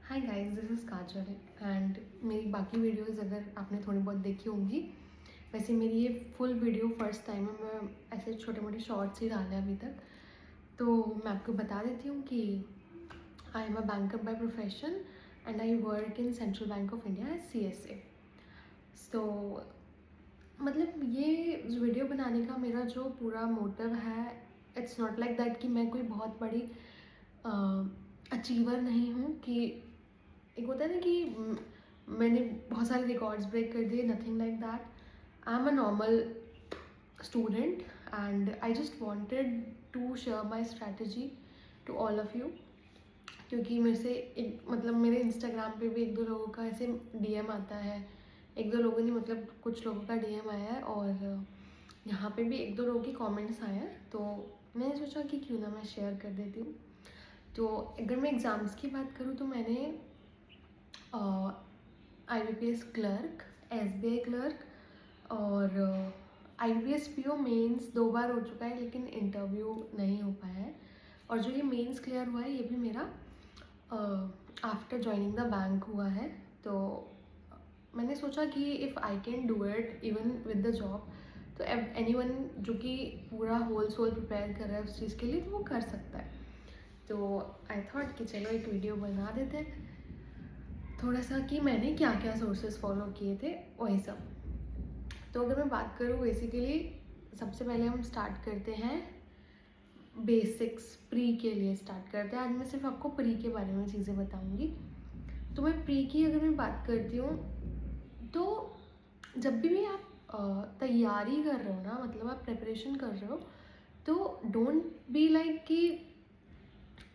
Hi guys, this is Kajal and मेरी बाकी videos अगर आपने थोड़ी बहुत देखी होंगी। वैसे मेरी ये फुल वीडियो फर्स्ट टाइम है, मैं ऐसे छोटे मोटे शॉर्ट्स ही डाले अभी तक। तो मैं आपको बता देती हूँ कि I am a banker by profession and I work in Central Bank of India as CSA। So मतलब ये वीडियो बनाने का मेरा जो पूरा मोटिव है, इट्स नॉट लाइक दैट कि मैं कोई बहुत बड़ी अचीवर नहीं हूँ। कि एक होता है ना कि मैंने बहुत सारे रिकॉर्ड्स ब्रेक कर दिए, nothing like that. I am a normal student and I just wanted to share my strategy to all of you. क्योंकि मेरे से एक मतलब मेरे इंस्टाग्राम पे भी एक दो लोगों का ऐसे DM आता है, एक दो लोगों ने मतलब कुछ लोगों का DM आया है और यहाँ पे भी एक दो लोगों के कमेंट्स आए हैं। तो मैंने सोचा कि क्यों ना मैं शेयर कर देती हूँ। तो अगर मैं एग्ज़ाम्स की बात करूँ तो मैंने IBPS क्लर्क, SBI क्लर्क और IBPS PO मेंस 2 बार हो चुका है, लेकिन इंटरव्यू नहीं हो पाया है। और जो ये मेंस क्लियर हुआ है ये भी मेरा आफ्टर जॉइनिंग द बैंक हुआ है। तो मैंने सोचा कि if I can do it even with the job, तो एनीवन जो कि पूरा होल सोल प्रिपेयर कर रहा है उस चीज़ के लिए, तो वो कर सकता है। तो आई थॉट कि चलो एक वीडियो बना देते हैं थोड़ा सा कि मैंने क्या क्या सोर्सेस फॉलो किए थे वही सब। तो अगर मैं बात करूँ बेसिकली, सबसे पहले हम स्टार्ट करते हैं बेसिक्स, प्री के लिए स्टार्ट करते हैं। आज मैं सिर्फ आपको प्री के बारे में चीज़ें बताऊंगी। तो मैं प्री की अगर मैं बात करती हूँ, तो जब भी आप तैयारी कर रहे हो ना, मतलब आप प्रिपरेशन कर रहे हो, तो डोंट बी लाइक कि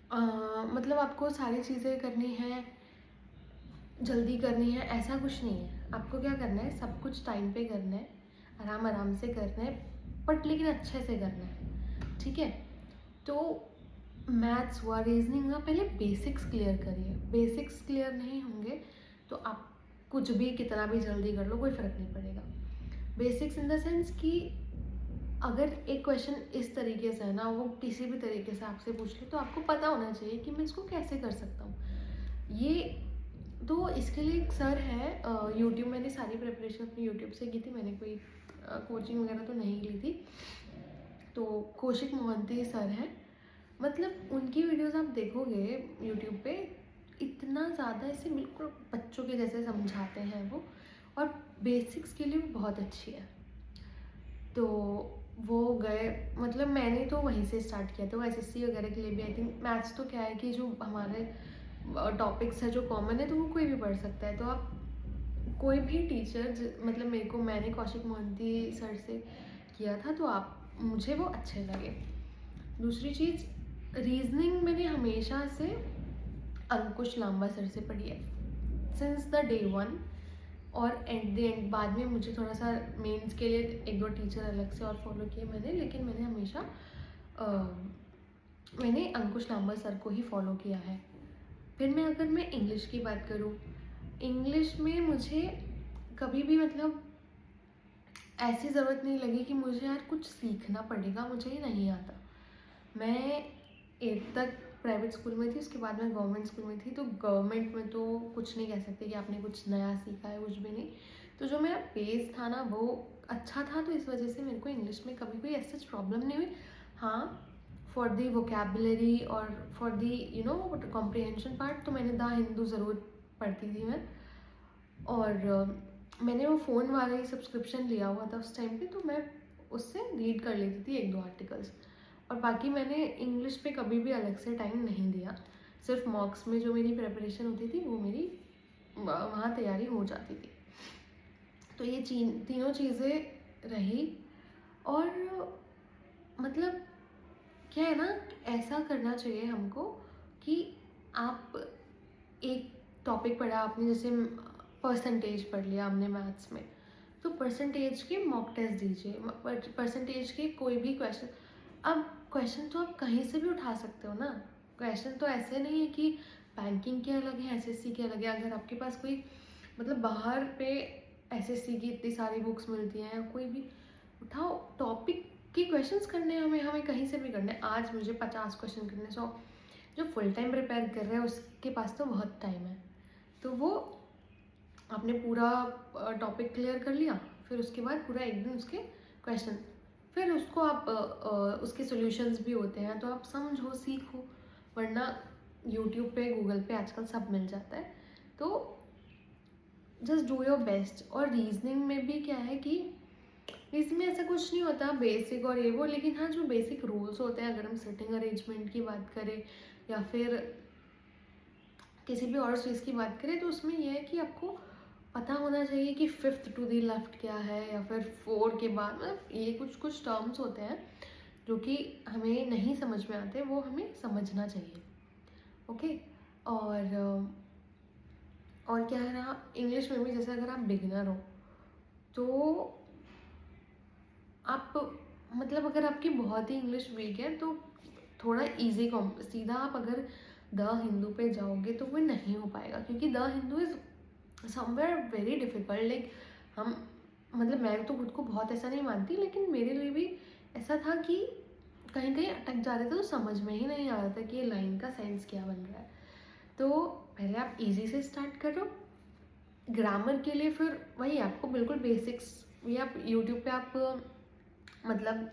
मतलब आपको सारी चीज़ें करनी है, जल्दी करनी है, ऐसा कुछ नहीं है। आपको क्या करना है, सब कुछ टाइम पे करना है, आराम आराम से करना है, बट लेकिन अच्छे से करना है, ठीक है। तो मैथ्स हुआ, रीजनिंग हुआ, पहले बेसिक्स क्लियर करिए। बेसिक्स क्लियर नहीं होंगे तो आप कुछ भी कितना भी जल्दी कर लो, कोई फ़र्क नहीं पड़ेगा। बेसिक्स इन द सेंस कि अगर एक क्वेश्चन इस तरीके से है ना, वो किसी भी तरीके से आपसे पूछ ले, तो आपको पता होना चाहिए कि मैं इसको कैसे कर सकता हूँ। ये तो इसके लिए एक सर है यूट्यूब, मैंने सारी प्रिपरेशन अपनी यूट्यूब से की थी, मैंने कोई कोचिंग वगैरह तो नहीं ली थी। तो कौशिक मोहंती सर हैं, मतलब उनकी वीडियोस आप देखोगे यूट्यूब पे, इतना ज़्यादा ऐसे बिल्कुल बच्चों के जैसे समझाते हैं वो, और बेसिक्स के लिए वो बहुत अच्छी है। तो वो गए, मतलब मैंने तो वहीं से स्टार्ट किया था। वो SSC वगैरह के लिए भी आई थिंक, मैथ्स तो क्या है कि जो हमारे टॉपिक्स है जो कॉमन है, तो वो कोई भी पढ़ सकता है। तो आप कोई भी टीचर, मतलब मैंने कौशिक मोहंती सर से किया था, तो आप मुझे वो अच्छे लगे। दूसरी चीज़, रीजनिंग मैंने हमेशा से अंकुश लांबा सर से पढ़ी है सिंस द डे वन। और एट द एंड बाद में मुझे थोड़ा सा मेंस के लिए एक दो टीचर अलग से और फॉलो किए मैंने, लेकिन मैंने हमेशा मैंने अंकुश लांबा सर को ही फॉलो किया है। फिर मैं इंग्लिश की बात करूँ, इंग्लिश में मुझे कभी भी मतलब ऐसी ज़रूरत नहीं लगी कि मुझे यार कुछ सीखना पड़ेगा, मुझे ये नहीं आता। मैं 8th तक प्राइवेट स्कूल में थी, उसके बाद मैं गवर्नमेंट स्कूल में थी। तो गवर्नमेंट में तो कुछ नहीं कह सकते कि आपने कुछ नया सीखा है, कुछ भी नहीं। तो जो मेरा बेस था ना वो अच्छा था, तो इस वजह से मेरे को इंग्लिश में कभी कोई ऐसी प्रॉब्लम नहीं हुई। हाँ, फॉर दी वोकेबलरी और फॉर दी कॉम्प्रिहेंशन पार्ट, तो मैंने द हिंदू ज़रूर पढ़ती थी मैं। और मैंने वो फ़ोन वाला ही सब्सक्रिप्शन लिया हुआ था उस टाइम पे, तो मैं उससे रीड कर लेती थी एक दो आर्टिकल्स। और बाकी मैंने इंग्लिश पे कभी भी अलग से टाइम नहीं दिया। सिर्फ मॉक्स में जो मेरी प्रिपरेशन होती थी वो मेरी वहाँ तैयारी हो जाती थी। तो ये तीनों चीज़ें रही। और मतलब क्या है ना, ऐसा करना चाहिए हमको कि आप एक टॉपिक पढ़ा आपने, जैसे परसेंटेज पढ़ लिया हमने मैथ्स में, तो परसेंटेज के मॉक टेस्ट दीजिए। परसेंटेज के कोई भी क्वेश्चन, अब क्वेश्चन तो आप कहीं से भी उठा सकते हो ना। क्वेश्चन तो ऐसे नहीं है कि बैंकिंग के अलग है, SSC के अलग है। अगर आपके पास कोई मतलब बाहर पे SSC की इतनी सारी बुक्स मिलती हैं, कोई भी उठाओ, टॉपिक के क्वेश्चंस करने हैं हमें कहीं से भी करने हैं। आज मुझे 50 क्वेश्चन करने, 100, जो फुल टाइम प्रिपेयर कर रहा है उसके पास तो बहुत टाइम है, तो वो आपने पूरा टॉपिक क्लियर कर लिया, फिर उसके बाद पूरा एक दिन उसके क्वेश्चन, फिर उसको आप उसके सॉल्यूशंस भी होते हैं तो आप समझो सीखो, वरना यूट्यूब पे गूगल पे आजकल सब मिल जाता है। तो जस्ट डू योर बेस्ट। और रीजनिंग में भी क्या है कि इसमें ऐसा कुछ नहीं होता बेसिक और ये वो, लेकिन हाँ जो बेसिक रूल्स होते हैं, अगर हम सिटिंग अरेंजमेंट की बात करें या फिर किसी भी और चीज़ की बात करें, तो उसमें यह है कि आपको पता होना चाहिए कि फिफ्थ टू दी लेफ्ट क्या है, या फिर फोर के बाद, मतलब ये कुछ कुछ टर्म्स होते हैं जो कि हमें नहीं समझ में आते, वो हमें समझना चाहिए। ओके। और क्या है ना, इंग्लिश में भी जैसे अगर आप बिगिनर हो तो आप, मतलब अगर आपकी बहुत ही इंग्लिश वीक है तो थोड़ा इजी कॉम, सीधा आप अगर द हिंदू पे जाओगे तो वो नहीं हो पाएगा, क्योंकि the Hindu is somewhere very difficult. Like हम, मतलब मैं तो खुद को बहुत ऐसा नहीं मानती, लेकिन मेरे लिए भी ऐसा था कि कहीं कहीं अटक जा रहे थे, तो समझ में ही नहीं आ रहा था कि ये लाइन का सेंस क्या बन रहा है। तो पहले आप इजी से स्टार्ट करो। ग्रामर के लिए फिर वही आपको बिल्कुल बेसिक्स, ये आप यूट्यूब पे आप, मतलब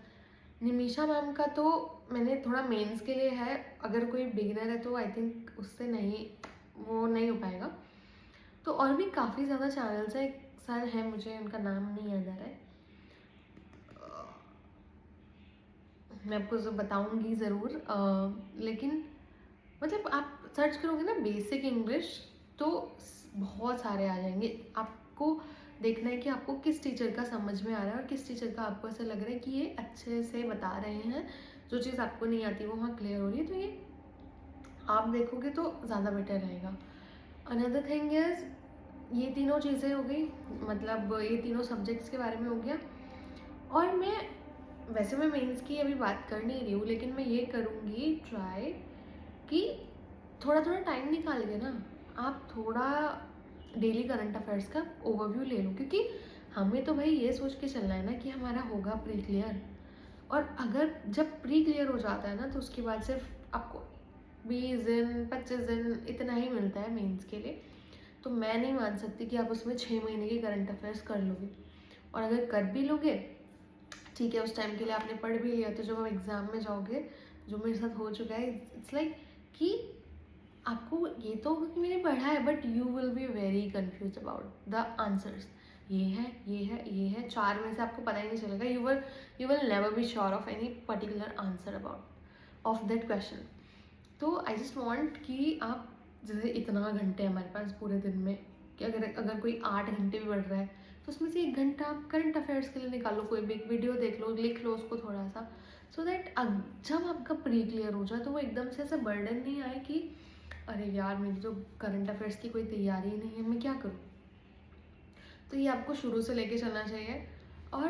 निमिषा मैम का तो मैंने थोड़ा मेंस के लिए है, अगर कोई बिगिनर है तो आई थिंक उससे नहीं, वो नहीं हो पाएगा। तो और भी काफ़ी ज़्यादा चैनल्स हैं, एक सर हैं, मुझे उनका नाम नहीं याद आ रहा है, मैं आपको जो बताऊंगी ज़रूर, लेकिन मतलब आप सर्च करोगे ना बेसिक इंग्लिश तो बहुत सारे आ जाएंगे। आपको देखना है कि आपको किस टीचर का समझ में आ रहा है और किस टीचर का आपको ऐसा लग रहा है कि ये अच्छे से बता रहे हैं, जो चीज़ आपको नहीं आती वो वहाँ क्लियर हो रही है, तो ये आप देखोगे तो ज़्यादा बेटर रहेगा। अनदर थिंग इज़, ये तीनों चीज़ें हो गई, मतलब ये तीनों सब्जेक्ट्स के बारे में हो गया। और मैं, वैसे मैं मेंस की अभी बात कर नहीं रही हूँ, लेकिन मैं ये करूँगी ट्राई कि थोड़ा थोड़ा टाइम निकाल के ना आप थोड़ा डेली करंट अफेयर्स का ओवरव्यू ले लो, क्योंकि हमें तो भाई ये सोच के चलना है ना कि हमारा होगा प्री क्लियर। और अगर जब प्री क्लियर हो जाता है ना, तो उसके बाद सिर्फ आपको 20 दिन 25 दिन इतना ही मिलता है मेंस के लिए। तो मैं नहीं मान सकती कि आप उसमें 6 महीने की करंट अफेयर्स कर लोगे। और अगर कर भी लोगे, ठीक है, उस टाइम के लिए आपने पढ़ भी लिया, तो जब आप एग्ज़ाम में जाओगे, जो मेरे साथ हो चुका है, इट्स लाइक कि आपको ये तो होगा कि मैंने पढ़ा है, but you will be very confuse about the answers. ये है, ये है, ये है, 4 में से आपको पता ही नहीं चलेगा। You will never be sure of any particular answer about of that question. तो आई जस्ट वॉन्ट कि आप, जैसे इतना घंटे हमारे पास पूरे दिन में, कि अगर कोई 8 घंटे भी बढ़ रहा है, तो उसमें से 1 घंटा आप करंट अफेयर्स के लिए निकालो, कोई भी एक वीडियो देख लो, लिख लो उसको थोड़ा सा, सो दैट जब आपका प्री क्लियर हो जाए तो वो एकदम से ऐसा बर्डन नहीं आए कि अरे यार मेरी तो करंट अफेयर्स की कोई तैयारी ही नहीं है, मैं क्या करूँ। तो ये आपको शुरू से लेके चलना चाहिए। और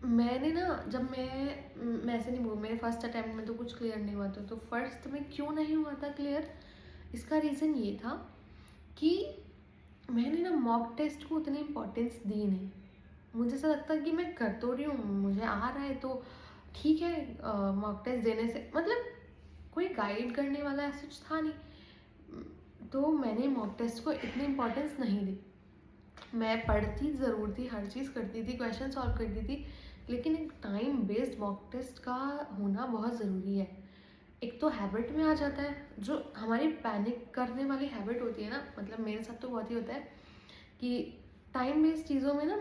मैंने ना, जब मैं ऐसे नहीं बोलूँ, मेरे फर्स्ट अटैम्प्ट में तो कुछ क्लियर नहीं हुआ था, तो फर्स्ट में क्यों नहीं हुआ था क्लियर, इसका रीज़न ये था कि मैंने ना मॉक टेस्ट को उतनी इम्पोर्टेंस दी नहीं। मुझे ऐसा लगता है कि मैं कर तो रही हूँ, मुझे आ रहा है तो ठीक है, मॉक टेस्ट देने से मतलब कोई गाइड करने वाला ऐसा कुछ था नहीं, तो मैंने मॉक टेस्ट को इतनी इम्पोर्टेंस नहीं दी। मैं पढ़ती ज़रूर थी, हर चीज़ करती थी, क्वेश्चन सॉल्व करती थी, लेकिन एक टाइम बेस्ड मॉक टेस्ट का होना बहुत ज़रूरी है। एक तो हैबिट में आ जाता है, जो हमारी पैनिक करने वाली हैबिट होती है ना, मतलब मेरे साथ तो बहुत ही होता है कि टाइम बेस्ड चीज़ों में ना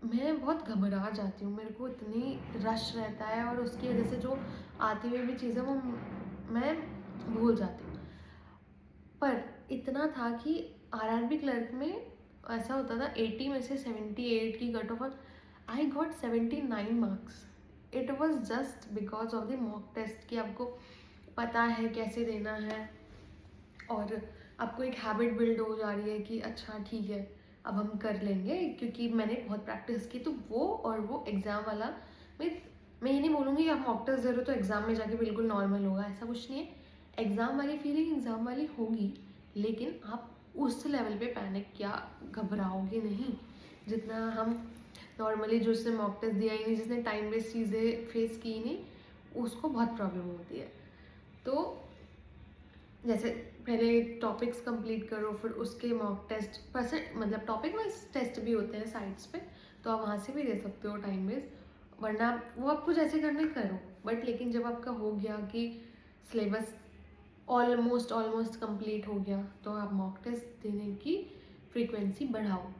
मैं बहुत घबरा जाती हूँ, मेरे को इतनी रश रहता है, और उसकी वजह से जो आती हुई भी चीज़ें वो मैं भूल जाती हूँ। पर इतना था कि आरआरबी क्लर्क में ऐसा होता था, 80 में से 78 की कट ऑफ, और I got 79 marks. It was just because of the mock test, कि आपको पता है कैसे देना है, और आपको एक हैबिट बिल्ड हो जा रही है कि अच्छा ठीक है अब हम कर लेंगे, क्योंकि मैंने बहुत प्रैक्टिस की। तो वो, और वो एग्ज़ाम वाला, मैं ये नहीं बोलूँगी कि आप मॉक टेस्ट दे रहे हो तो एग्ज़ाम में जाके बिल्कुल नॉर्मल होगा, ऐसा कुछ नहीं है। एग्ज़ाम वाली फीलिंग एग्ज़ाम वाली होगी, लेकिन आप उस लेवल पे पैनिक या घबराओगे नहीं जितना हम नॉर्मली, जो जिसने मॉक टेस्ट दिया ही नहीं, जिसने टाइम वेस्ट चीज़ें फेस की नहीं, उसको बहुत प्रॉब्लम होती है। तो जैसे पहले टॉपिक्स कंप्लीट करो, फिर उसके मॉक टेस्ट परसेंट मतलब टॉपिक वाइज टेस्ट भी होते हैं साइट्स पे, तो आप वहाँ से भी दे सकते हो टाइम वेस्ट। वरना वो आपको जैसे करना है करो, बट लेकिन जब आपका हो गया कि सिलेबस ऑलमोस्ट कंप्लीट हो गया, तो आप मॉक टेस्ट देने की फ्रीक्वेंसी बढ़ाओ।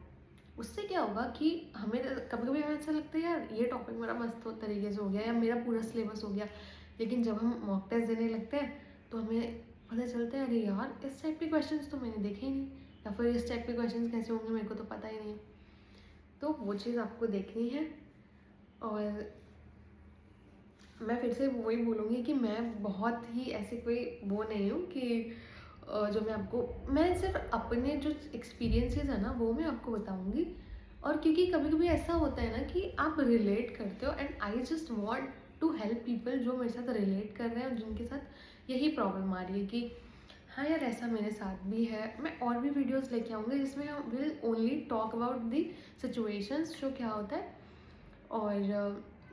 उससे क्या होगा कि हमें कभी कभी हमें ऐसा लगता है यार ये टॉपिक मेरा मस्त तरीके से हो गया या मेरा पूरा सिलेबस हो गया, लेकिन जब हम मॉक टेस्ट देने लगते हैं तो हमें पता चलता है अरे यार इस टाइप के क्वेश्चंस तो मैंने देखे ही नहीं, या फिर इस टाइप के क्वेश्चंस कैसे होंगे मेरे को तो पता ही नहीं। तो वो चीज़ आपको देखनी है। और मैं फिर से वही बोलूँगी कि मैं बहुत ही ऐसे कोई वो नहीं हूँ कि जो मैं सिर्फ अपने जो एक्सपीरियंसेस है ना वो मैं आपको बताऊँगी। और क्योंकि कभी कभी ऐसा होता है ना कि आप रिलेट करते हो, and I just want to help people जो मेरे साथ रिलेट कर रहे हैं और जिनके साथ यही प्रॉब्लम आ रही है कि हाँ यार ऐसा मेरे साथ भी है। मैं और भी वीडियोस लेके आऊँगी जिसमें हम will only talk about the situations जो क्या होता है। और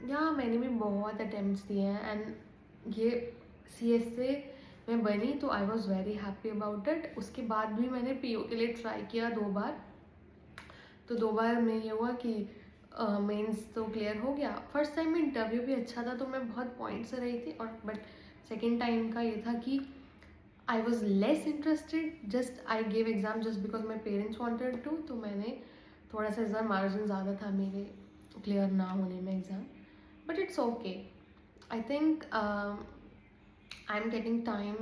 यहाँ मैंने भी बहुत अटेम्प्ट्स दिए हैं, एंड ये CS से मैं बनी तो I was very happy about it. उसके बाद भी मैंने PO के लिए ट्राई किया 2 बार, तो 2 बार में ये हुआ कि मेंस तो क्लियर हो गया। फर्स्ट टाइम में इंटरव्यू भी अच्छा था तो मैं बहुत पॉइंट से रही थी, और बट सेकेंड टाइम का ये था कि I was less interested, just I gave exam just because my parents wanted to, तो मैंने थोड़ा सा इस बार मार्जिन ज़्यादा था मेरे क्लियर ना होने में exam, but it's okay. I think I am getting time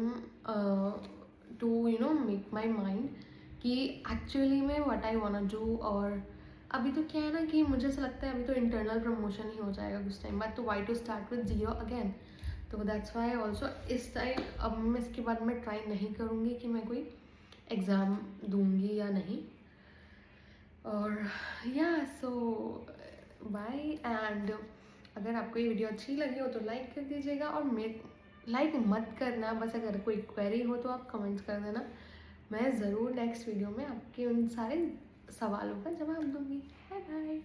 to make my mind कि एक्चुअली में व्हाट आई वांट डू। और अभी तो क्या है ना कि मुझे ऐसा लगता है अभी तो इंटरनल प्रमोशन ही हो जाएगा कुछ टाइम बाद, तो why to start with zero again. तो दैट्स वाई ऑल्सो इस टाइम अब मैं इसके बाद मैं ट्राई नहीं करूँगी कि मैं कोई एग्ज़ाम दूँगी या नहीं। और या सो बाय। एंड अगर आपको ये वीडियो अच्छी लगी हो तो लाइक कर दीजिएगा, और लाइक मत करना, बस अगर कोई क्वेरी हो तो आप कमेंट्स कर देना। मैं ज़रूर नेक्स्ट वीडियो में आपके उन सारे सवालों का जवाब दूँगी। Bye bye.